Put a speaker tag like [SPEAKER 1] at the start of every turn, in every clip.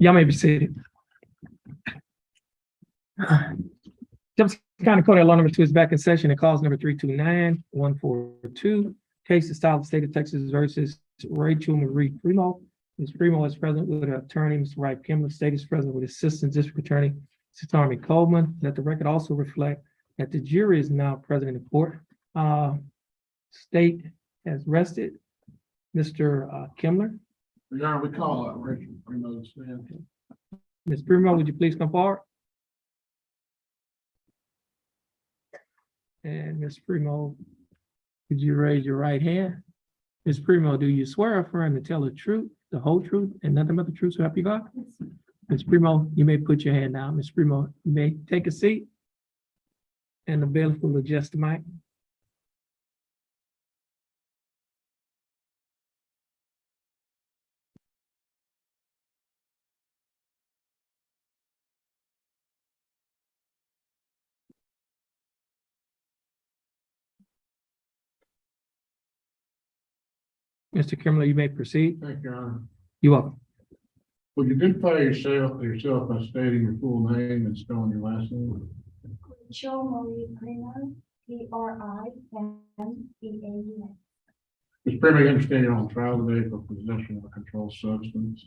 [SPEAKER 1] Y'all may be seated. Jefferson County Court Law number 2 is back in session and calls number 329-142. Case to style the state of Texas versus Rachel Marie Primo. Ms. Primo is present with her attorney, Mr. Wright Kimler. State is present with Assistant District Attorney, Sitami Coleman. Let the record also reflect that the jury is now present in the court. State has rested Mr. Kimler.
[SPEAKER 2] Your Honor, we call Rachel Primo to stand.
[SPEAKER 1] Ms. Primo, would you please come forward? And Ms. Primo, could you raise your right hand? Ms. Primo, do you swear or affirm to tell the truth, the whole truth, and nothing but the truth, so help you God? Ms. Primo, you may put your hand down. Ms. Primo, you may take a seat. And the bailiff will adjust the mic. Mr. Kimler, you may proceed.
[SPEAKER 2] Thank you, Your Honor.
[SPEAKER 1] You're welcome.
[SPEAKER 2] Would you identify yourself by stating your full name and spelling your last name?
[SPEAKER 3] Rachel Marie Primo, P-R-I-M-E-A-U-S.
[SPEAKER 2] Ms. Primo, you understand you're on trial today for possession of a controlled substance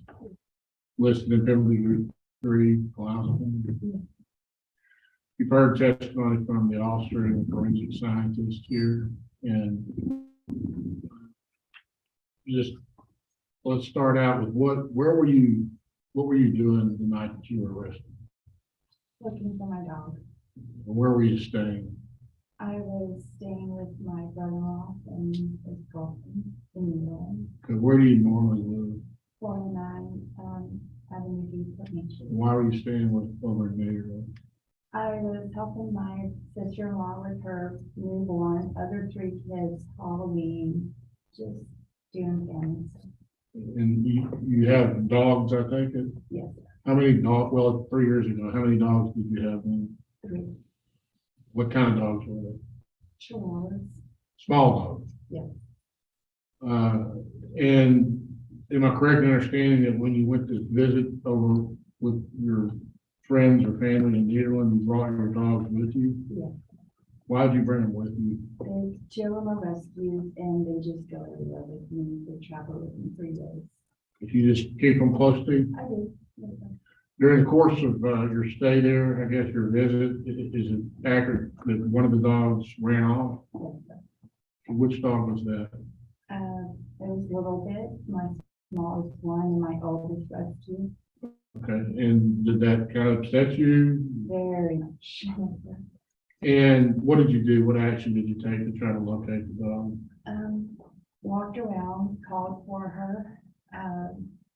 [SPEAKER 2] listed in Penalty Group 3, Colossal. You've heard testimony from the officer and the forensic scientist here, and just let's start out with what were you doing the night that you were arrested?
[SPEAKER 3] Looking for my dog.
[SPEAKER 2] Where were you staying?
[SPEAKER 3] I was staying with my brother-in-law and his girlfriend in New York.
[SPEAKER 2] Where do you normally live?
[SPEAKER 3] 49 Avenue D.
[SPEAKER 2] Why were you staying with over in New York?
[SPEAKER 3] I was helping my sister-in-law with her newborn, other 3 kids, Halloween, just doing family stuff.
[SPEAKER 2] And you have dogs, I take it?
[SPEAKER 3] Yes,
[SPEAKER 2] How many dogs? Well, 3 years ago, how many dogs did you have then?
[SPEAKER 3] 3
[SPEAKER 2] What kind of dogs were they?
[SPEAKER 3] chihuahuas.
[SPEAKER 2] Small dogs?
[SPEAKER 3] Yes.
[SPEAKER 2] And am I correct in understanding that when you went to visit over with your friends or family in Nederland, you brought your dogs with you?
[SPEAKER 3] Yes.
[SPEAKER 2] Why did you bring them with you?
[SPEAKER 3] They children are rescued and they just go everywhere with me. They travel with me 3 days.
[SPEAKER 2] If you just keep them close to you?
[SPEAKER 3] I do.
[SPEAKER 2] During the course of your stay there, I guess your visit, is it accurate that one of the dogs ran off? Which dog was that?
[SPEAKER 3] It was a little bit, my smallest one and my oldest rescue.
[SPEAKER 2] Okay, and did that kind of upset you?
[SPEAKER 3] Very much.
[SPEAKER 2] And what did you do? What action did you take to try to locate the dog?
[SPEAKER 3] Walked around, called for her,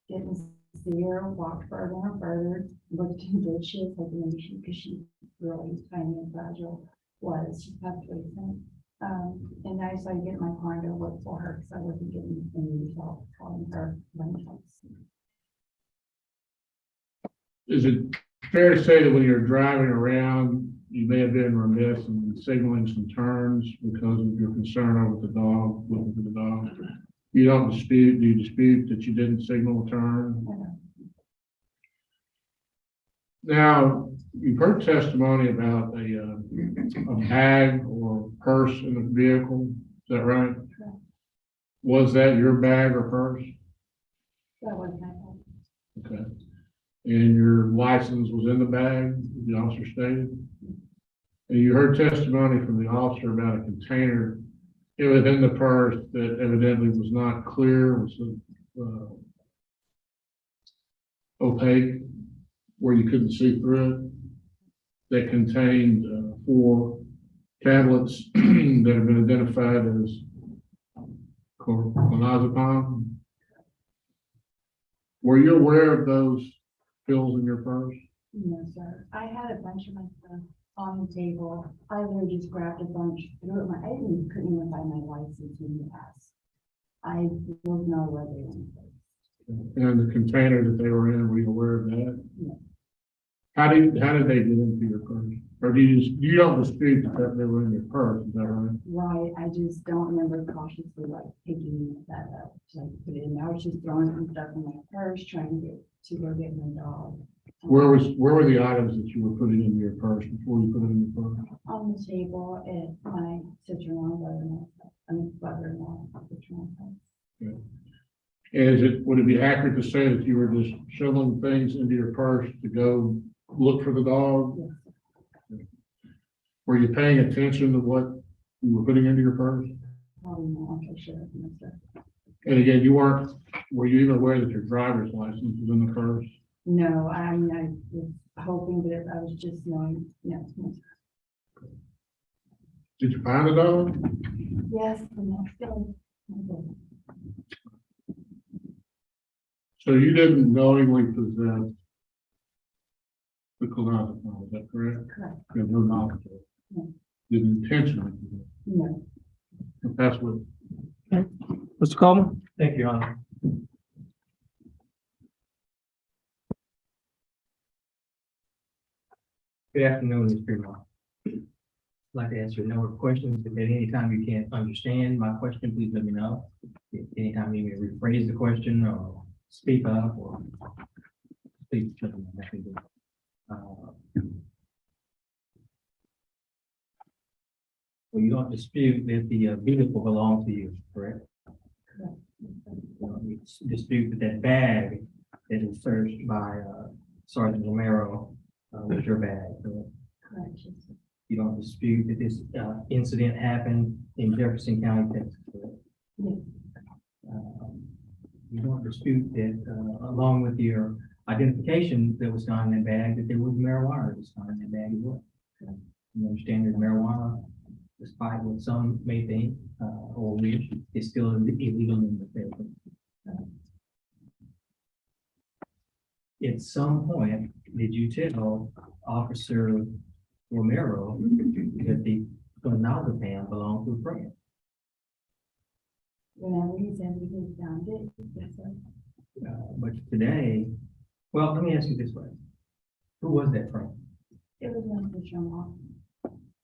[SPEAKER 3] didn't see her, walked further and further, looked in dishes, hoping maybe because she's really tiny and fragile, she passed recent. And I started getting my car and go look for her because I wasn't getting any results calling her when
[SPEAKER 2] Is it fair to say that when you're driving around, you may have been remiss in signaling some turns because of your concern over the dog, looking for the dog? Do you dispute that you didn't signal a turn? Now, you've heard testimony about a bag or purse in the vehicle, is that right?
[SPEAKER 3] Correct.
[SPEAKER 2] Was that your bag or purse?
[SPEAKER 3] That was my fault.
[SPEAKER 2] Okay. And your license was in the bag, the officer stated? And you heard testimony from the officer about a container within the purse that evidently was not clear, was opaque, where you couldn't see through it, that contained 4 tablets that have been identified as clonazepam. Were you aware of those pills in your purse?
[SPEAKER 3] No, sir. I had a bunch of my stuff on the table. I literally just grabbed a bunch, threw it in I couldn't even find my license in the past. I don't know where they went.
[SPEAKER 2] And the container that they were in, were you aware of that?
[SPEAKER 3] No.
[SPEAKER 2] How did they get into your purse? Or you don't dispute that they were in your purse, is that right?
[SPEAKER 3] Right, I just don't remember cautiously like picking that up. So I put it in. I was just throwing some stuff in my purse, trying to go get my dog.
[SPEAKER 2] Where were the items that you were putting in your purse before you put it in your purse?
[SPEAKER 3] On the table at my sister-in-law, brother-in-law, sister-in-law's house.
[SPEAKER 2] And would it be accurate to say that you were just shoveling things into your purse to go look for the dog?
[SPEAKER 3] Yes,
[SPEAKER 2] Were you paying attention to what you were putting into your purse?
[SPEAKER 3] probably not, I should have, no, sir.
[SPEAKER 2] And again, were you even aware that your driver's license was in the purse?
[SPEAKER 3] No, I mean, I was hoping that I was just knowing, no, no, sir.
[SPEAKER 2] Did you find the dog?
[SPEAKER 3] Yes, the next day. I did.
[SPEAKER 2] So you didn't knowingly possess the clonazepam, is that correct?
[SPEAKER 3] Correct,
[SPEAKER 2] You have no knowledge of it?
[SPEAKER 3] No.
[SPEAKER 2] Didn't intentionally possess
[SPEAKER 3] no.
[SPEAKER 2] it? That's what,
[SPEAKER 1] Mr. Coleman?
[SPEAKER 4] Thank you, Your Honor. Good afternoon, Mr. Fremont. I'd like to answer a number of questions. If at any time you can't understand my question, please let me know. If anytime you need me to rephrase the question or speak up or please let me know. That can do. Well, you don't dispute that the vehicle belongs to you, correct?
[SPEAKER 3] Correct.
[SPEAKER 4] You dispute that that bag that was searched by Sergeant Romero was your bag, correct?
[SPEAKER 3] Correct, yes, sir.
[SPEAKER 4] You don't dispute that this incident happened in Jefferson County, Texas, correct?
[SPEAKER 3] Yes.
[SPEAKER 4] You don't dispute that along with your identification that was found in that bag, that there was marijuana that was found in that bag as well. You understand that marijuana, despite what some may think or wish, is still illegal in the state. At some point, did you tell Officer Romero that the clonazepam belonged to a friend?
[SPEAKER 3] Whenever he said he had found it, yes, sir.
[SPEAKER 4] But today, well, let me ask you this way. Who was that friend?
[SPEAKER 3] It was my sister-in-law,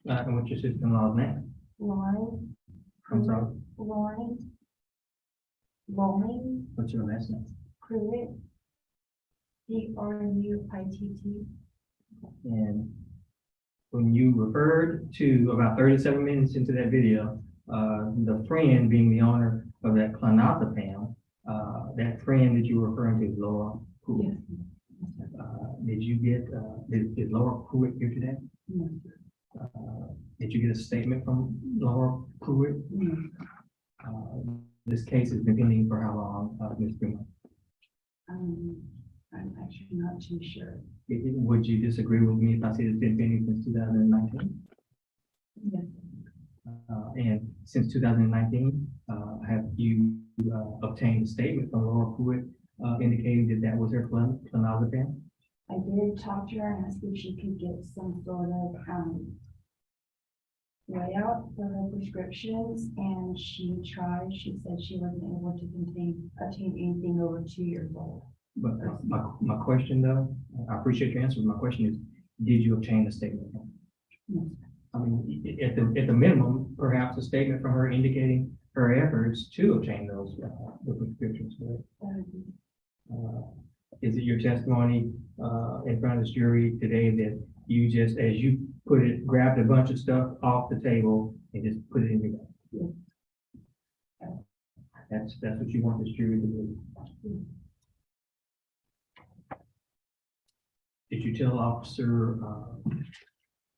[SPEAKER 4] And what's your sister-in-law's name?
[SPEAKER 3] Lauren.
[SPEAKER 4] I'm sorry,
[SPEAKER 3] Lauren
[SPEAKER 4] what's your last name?
[SPEAKER 3] Pruitt. Pruitt.
[SPEAKER 4] And when you referred to about 37 minutes into that video, the friend being the owner of that clonazepam, that friend that you were referring to is Laura Pruitt.
[SPEAKER 3] Yes.
[SPEAKER 4] Did you get, did Laura Pruitt here today?
[SPEAKER 3] No,
[SPEAKER 4] Did you get a statement from Laura Pruitt?
[SPEAKER 3] no.
[SPEAKER 4] This case has been pending for how long, Ms. Freeman?
[SPEAKER 3] I'm actually not too sure.
[SPEAKER 4] Would you disagree with me if I said it's been pending since 2019?
[SPEAKER 3] Yes.
[SPEAKER 4] And since 2019, have you obtained a statement from Laura Pruitt indicating that that was her clonazepam?
[SPEAKER 3] I did talk to her and ask if she could get some sort of layout for her prescriptions, and she tried. She said she wasn't able to obtain anything over 2 years old.
[SPEAKER 4] But my question though, I appreciate your answer. My question is, did you obtain a statement from her?
[SPEAKER 3] No.
[SPEAKER 4] I mean, at the minimum, perhaps a statement from her indicating her efforts to obtain those the prescriptions, correct? Is it your testimony, in front of this jury today that you just, as you put it, grabbed a bunch of stuff off the table and just put it in your bag? That's what you want this jury to do. Did you tell Officer,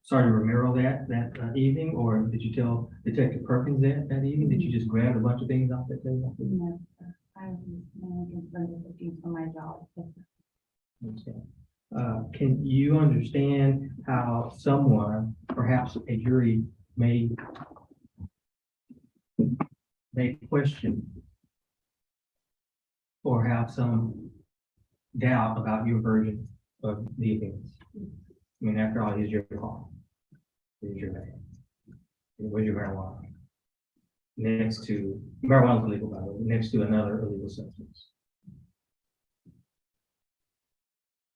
[SPEAKER 4] Sergeant Romero that evening, or did you tell Detective Perkins that evening? Did you just grab a bunch of things off the table?
[SPEAKER 3] No, sir. I was managing for the things for my job.
[SPEAKER 4] Okay. Can you understand how someone, perhaps a jury, may question or have some doubt about your version of the events? I mean, after all, it's your call. It's your bag. Where's your marijuana? Next to, marijuana is illegal, by the way, next to another illegal substance.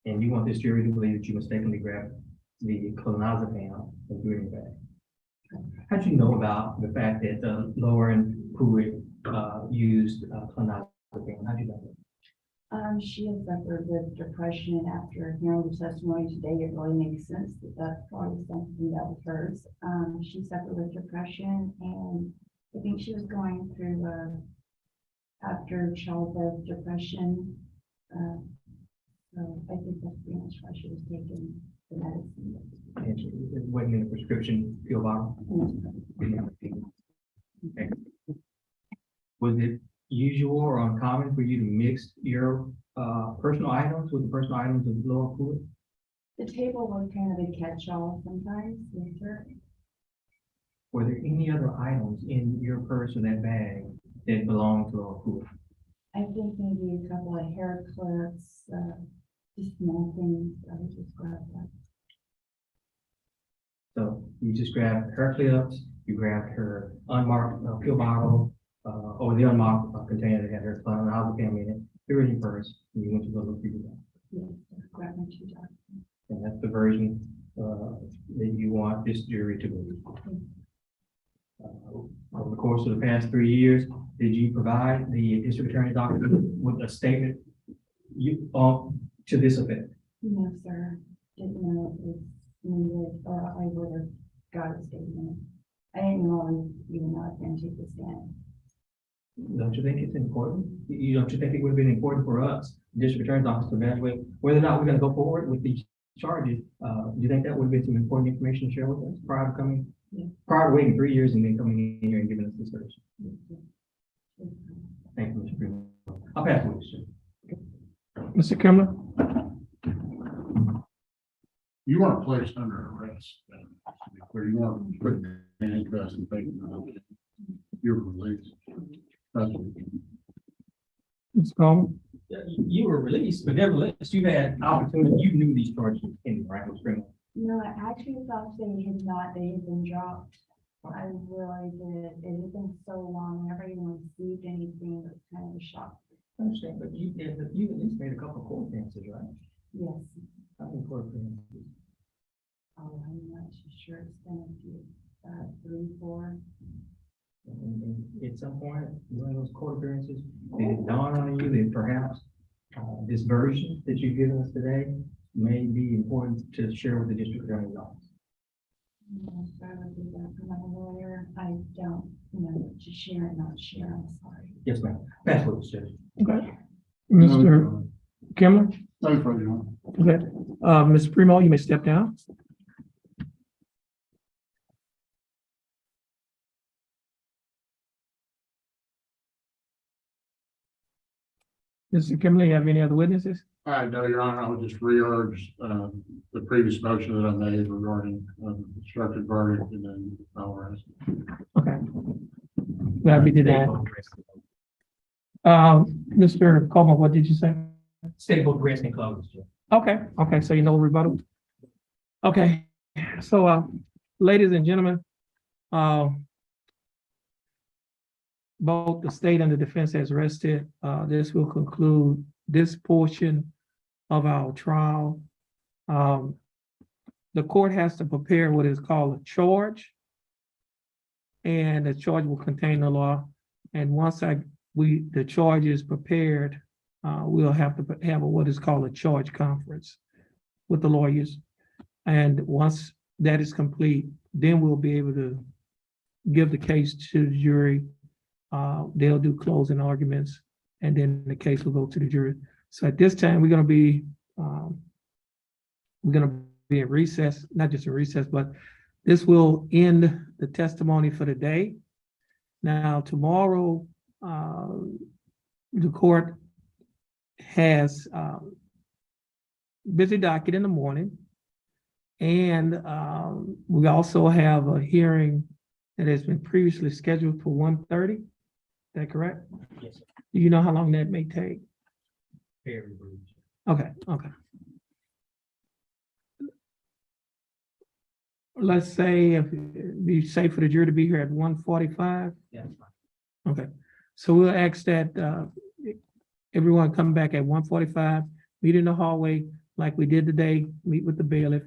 [SPEAKER 4] And you want this jury to believe that you mistakenly grabbed the clonazepam and threw it in your bag. How'd you know about the fact that Lauren Pruitt used clonazepam? How'd you know that?
[SPEAKER 3] She has suffered with depression after hearing the testimony today. It really makes sense that that's probably something that was hers. She suffered with depression, and I think she was going through after childbirth depression. So I think that's pretty much why she was taking the medicine.
[SPEAKER 4] And it wasn't in a prescription pill bottle? Okay. Was it usual or uncommon for you to mix your personal items with the personal items of Laura Pruitt?
[SPEAKER 3] The table was kind of a catch-all sometimes, yes, sir.
[SPEAKER 4] Were there any other items in your purse or that bag that belonged to Laura Pruitt?
[SPEAKER 3] I think maybe a couple of hair clips, just small things. I would just grab that.
[SPEAKER 4] So you just grabbed her clips, you grabbed her unmarked pill bottle, or the unmarked container that had her clonazepam in it, threw it in your purse, and you went to go look for your bag.
[SPEAKER 3] Yes, grab my 2 documents.
[SPEAKER 4] And that's the version that you want this jury to believe. Over the course of the past 3 years, did you provide the district attorney's office with a statement to this effect?
[SPEAKER 3] No, sir. Didn't know it was needed, or I would have got a statement. I didn't know even know I was going to take the stand.
[SPEAKER 4] Don't you think it's important? Don't you think it would have been important for us, the district attorney's office, to evaluate whether or not we're going to go forward with these charges? Do you think that would have been some important information to share with us prior to coming, prior to waiting 3 years and then coming in here and giving us this version? Thank you, Mr. Freeman. I'll pass it, sir.
[SPEAKER 1] Mr. Kimler?
[SPEAKER 2] You weren't placed under arrest. Where you weren't put in handcuffs and taken out. You were released.
[SPEAKER 1] Ms. Coleman?
[SPEAKER 4] You were released, but nevertheless, you had opportunity, you knew these charges were pending, right, Mr. Freeman?
[SPEAKER 3] No, I actually thought they had been dropped. I really did. It had been so long, never even received anything. It was kind of a shock.
[SPEAKER 4] I understand, but you at least made a couple of court appearances, right?
[SPEAKER 3] Yes.
[SPEAKER 4] I think court appearances.
[SPEAKER 3] Oh, I'm not too sure. It's been a few, 3, 4.
[SPEAKER 4] And at some point during those court appearances, did it dawn on you that perhaps this version that you've given us today may be important to share with the district attorney's office?
[SPEAKER 3] No, I would do that for my lawyer. I don't know to share and not share. I'm sorry.
[SPEAKER 4] Yes, ma'am. That's what it says.
[SPEAKER 1] Okay. Mr. Kimler?
[SPEAKER 2] Thanks for you.
[SPEAKER 1] Okay. Ms. Primo, you may step down. Mr. Kimler, you have any other witnesses?
[SPEAKER 2] No, Your Honor, I would just re-urge, the previous motion that I made regarding, constructed verdict and then all rest.
[SPEAKER 1] Okay. Glad we did that. Mr. Coleman, what did you say?
[SPEAKER 4] State both rest and closed.
[SPEAKER 1] Okay, so you know rebuttal. Okay, so ladies and gentlemen, both the state and the defense has rested. This will conclude this portion of our trial. The court has to prepare what is called a charge. And the charge will contain the law. And once the charge is prepared, we'll have to have what is called a charge conference with the lawyers. And once that is complete, then we'll be able to give the case to the jury. They'll do closing arguments, and then the case will go to the jury. So at this time, we're gonna be in recess, not just a recess, but this will end the testimony for the day. Now, tomorrow, the court has busy docket in the morning. And we also have a hearing that has been previously scheduled for 1:30. Is that correct?
[SPEAKER 4] Yes, sir.
[SPEAKER 1] Do you know how long that may take?
[SPEAKER 4] Very brief.
[SPEAKER 1] Okay, okay. Let's say if it'd be safe for the jury to be here at 1:45.
[SPEAKER 4] That's fine.
[SPEAKER 1] Okay, so we'll ask that everyone come back at 1:45, meet in the hallway like we did today, meet with the bailiff.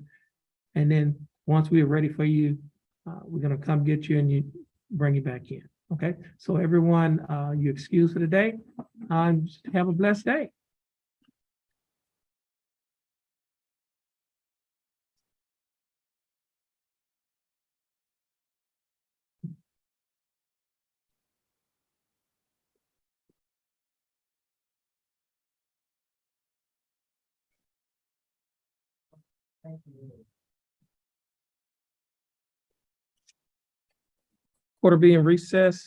[SPEAKER 1] And then once we are ready for you, we're gonna come get you and you bring you back in, okay? So everyone, you excused for the day. Have a blessed day.
[SPEAKER 4] Thank you.
[SPEAKER 1] Order being recessed.